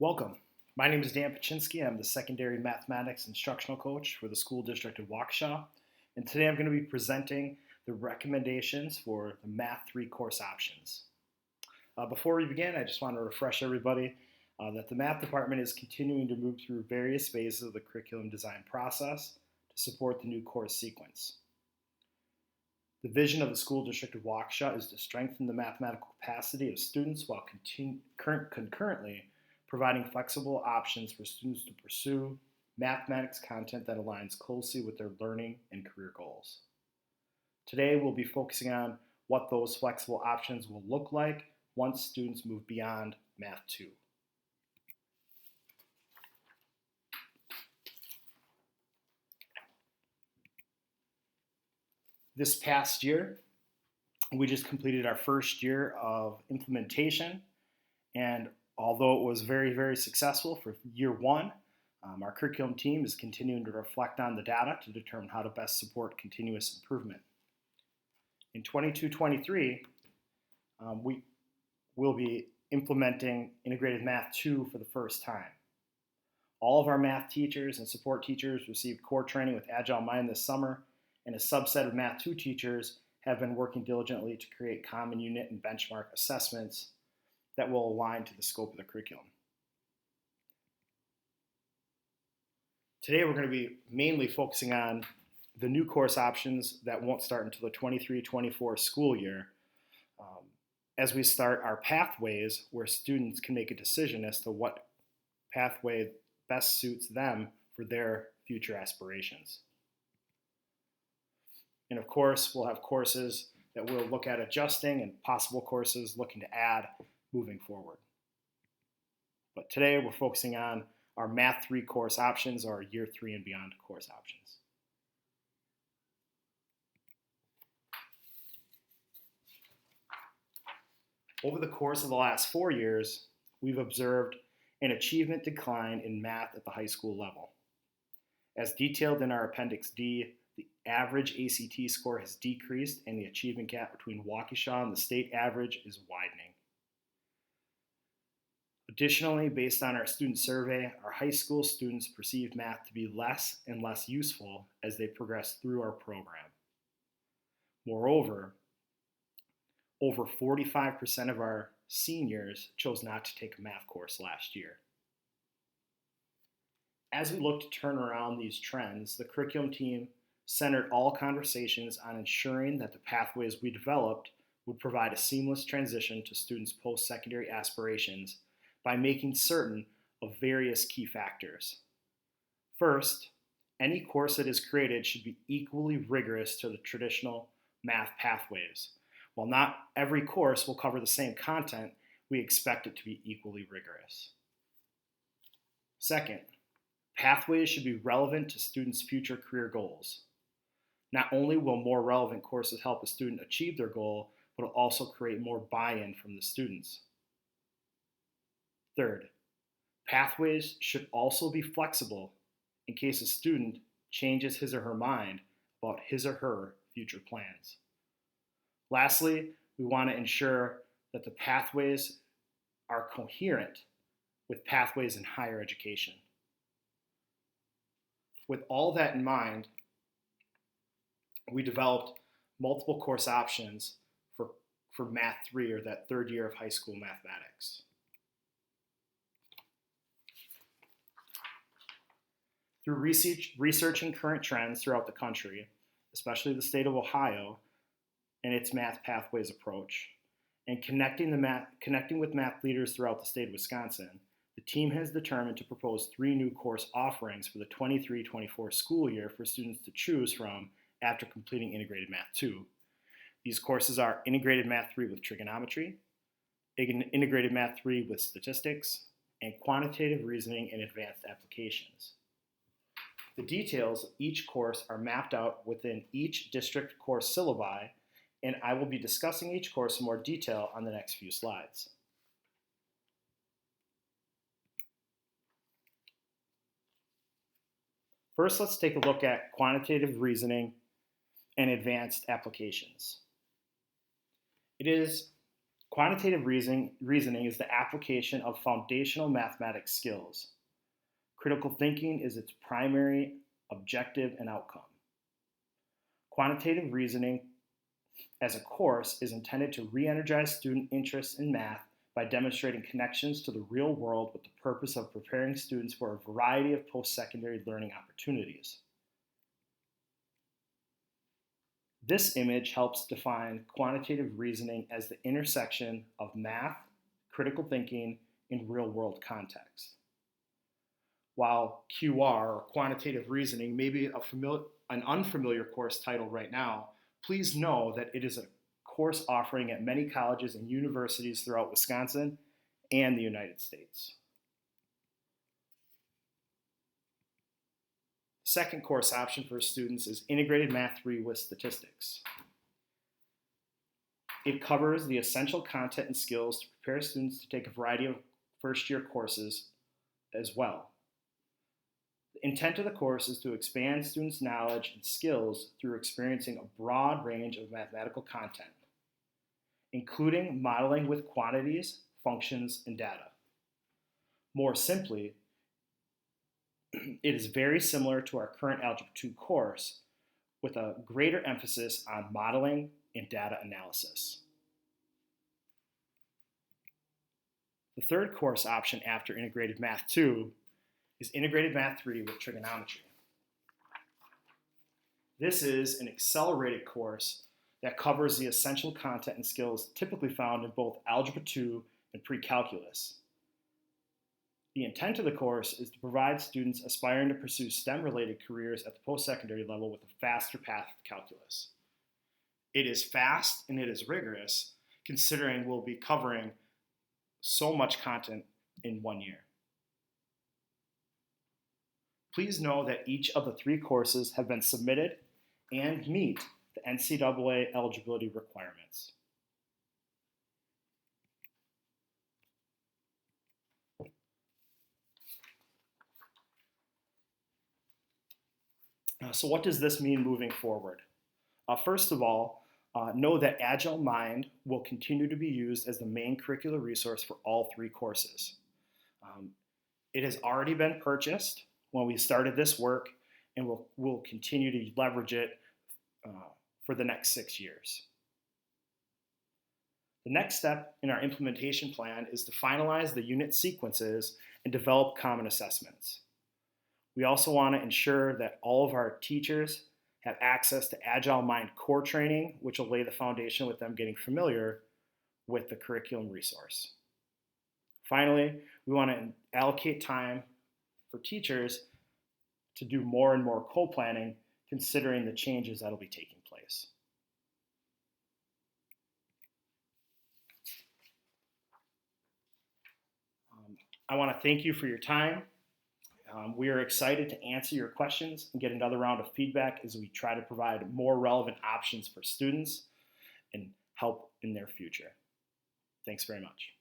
Welcome. My name is Dan Paczynski. I'm the secondary mathematics instructional coach for the school district of Waukesha. And today I'm going to be presenting the recommendations for the Math 3 course options. Before we begin, I just want to refresh everybody that the math department is continuing to move through various phases of the curriculum design process to support the new course sequence. The vision of the school district of Waukesha is to strengthen the mathematical capacity of students while concurrently providing flexible options for students to pursue mathematics content that aligns closely with their learning and career goals. Today, we'll be focusing on what those flexible options will look like once students move beyond Math 2. This past year, we just completed our first year of implementation, and although it was very, very successful for year one, our curriculum team is continuing to reflect on the data to determine how to best support continuous improvement. In 22-23, we will be implementing Integrated Math 2 for the first time. All of our math teachers and support teachers received core training with Agile Mind this summer, and a subset of Math 2 teachers have been working diligently to create common unit and benchmark assessments that will align to the scope of the curriculum. Today we're going to be mainly focusing on the new course options that won't start until the 23-24 school year, as we start our pathways where students can make a decision as to what pathway best suits them for their future aspirations. And of course, we'll have courses that we'll look at adjusting and possible courses looking to add moving forward. But today we're focusing on our Math 3 course options, or year 3 and beyond course options. Over the course of the last 4 years, we've observed an achievement decline in math at the high school level. As detailed in our Appendix D, the average ACT score has decreased and the achievement gap between Waukesha and the state average is widening. Additionally, based on our student survey, our high school students perceive math to be less and less useful as they progress through our program. Moreover, over 45% of our seniors chose not to take a math course last year. As we look to turn around these trends, the curriculum team centered all conversations on ensuring that the pathways we developed would provide a seamless transition to students' post-secondary aspirations by making certain of various key factors. First, any course that is created should be equally rigorous to the traditional math pathways. While not every course will cover the same content, we expect it to be equally rigorous. Second, pathways should be relevant to students' future career goals. Not only will more relevant courses help a student achieve their goal, but will also create more buy-in from the students. Third, pathways should also be flexible in case a student changes his or her mind about his or her future plans. Lastly, we want to ensure that the pathways are coherent with pathways in higher education. With all that in mind, we developed multiple course options for Math 3, or that third year of high school mathematics. Through researching current trends throughout the country, especially the state of Ohio and its math pathways approach, and connecting with math leaders throughout the state of Wisconsin, the team has determined to propose 3 new course offerings for the 23-24 school year for students to choose from after completing Integrated Math 2. These courses are Integrated Math 3 with Trigonometry, Integrated Math 3 with Statistics, and Quantitative Reasoning and Advanced Applications. The details of each course are mapped out within each district course syllabi, and I will be discussing each course in more detail on the next few slides. First, let's take a look at quantitative reasoning and advanced applications. It is Quantitative reasoning is the application of foundational mathematics skills. Critical thinking is its primary objective and outcome. Quantitative reasoning as a course is intended to re-energize student interest in math by demonstrating connections to the real world with the purpose of preparing students for a variety of post-secondary learning opportunities. This image helps define quantitative reasoning as the intersection of math, critical thinking, and real-world context. While QR, or quantitative reasoning, may be an unfamiliar course title right now, please know that it is a course offering at many colleges and universities throughout Wisconsin and the United States. The second course option for students is Integrated Math 3 with Statistics. It covers the essential content and skills to prepare students to take a variety of first-year courses as well. The intent of the course is to expand students' knowledge and skills through experiencing a broad range of mathematical content, including modeling with quantities, functions, and data. More simply, it is very similar to our current Algebra 2 course, with a greater emphasis on modeling and data analysis. The third course option after Integrated Math 2 is Integrated Math 3 with Trigonometry. This is an accelerated course that covers the essential content and skills typically found in both Algebra 2 and Pre-Calculus. The intent of the course is to provide students aspiring to pursue STEM-related careers at the post-secondary level with a faster path to calculus. It is fast and it is rigorous, considering we'll be covering so much content in 1 year. Please know that each of the 3 courses have been submitted and meet the NCAA eligibility requirements. So what does this mean moving forward? First of all, know that Agile Mind will continue to be used as the main curricular resource for all 3 courses. It has already been purchased when we started this work, and we'll continue to leverage it for the next 6 years. The next step in our implementation plan is to finalize the unit sequences and develop common assessments. We also want to ensure that all of our teachers have access to Agile Mind core training, which will lay the foundation with them getting familiar with the curriculum resource. Finally, we want to allocate time for teachers to do more and more co-planning, considering the changes that will be taking place. I want to thank you for your time. We are excited to answer your questions and get another round of feedback as we try to provide more relevant options for students and help in their future. Thanks very much.